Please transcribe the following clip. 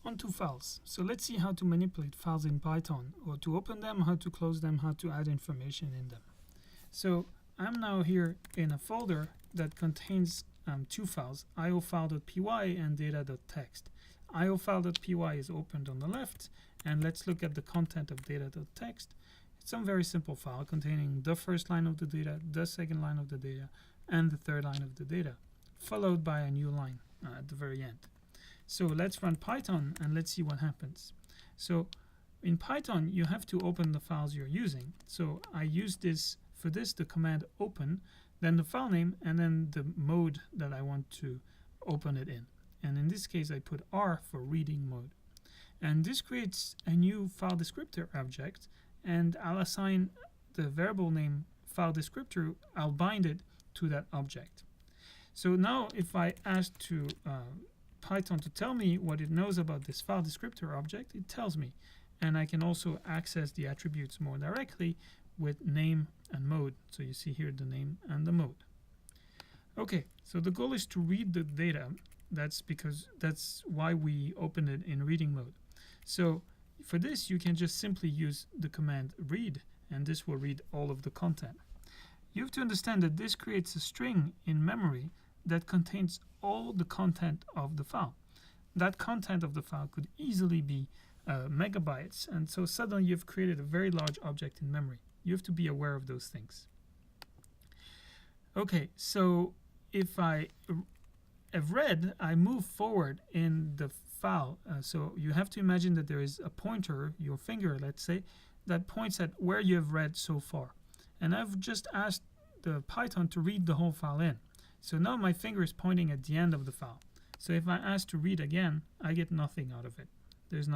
onto files. So let's see how to manipulate files in Python, or to open them, how to close them, how to add information in them. So I'm now here in a folder that contains two files, iofile.py and data.txt. iofile.py is opened on the left, and let's look at the content of data.txt. It's some very simple file containing the first line of the data, the second line of the data, and the third line of the data, followed by a new line at the very end. So let's run Python and let's see what happens. So in Python, you have to open the files you're using. So I use the command open, then the file name, and then the mode that I want to open it in. And in this case, I put R for reading mode. And this creates a new file descriptor object, and I'll assign the variable name file descriptor, I'll bind it to that object. So now if I ask to Python to tell me what it knows about this file descriptor object, it tells me. And I can also access the attributes more directly with name and mode. So you see here the name and the mode. Okay, so the goal is to read the data. That's why we open it in reading mode. So for this, you can just simply use the command read, and this will read all of the content. You have to understand that this creates a string in memory that contains all the content of the file. That content of the file could easily be megabytes, and so suddenly you've created a very large object in memory. You have to be aware of those things. Okay, so if I have read, I move forward in the file. So you have to imagine that there is a pointer, your finger, let's say, that points at where you have read so far. And I've just asked the Python to read the whole file in. So now my finger is pointing at the end of the file. So if I ask to read again, I get nothing out of it. There's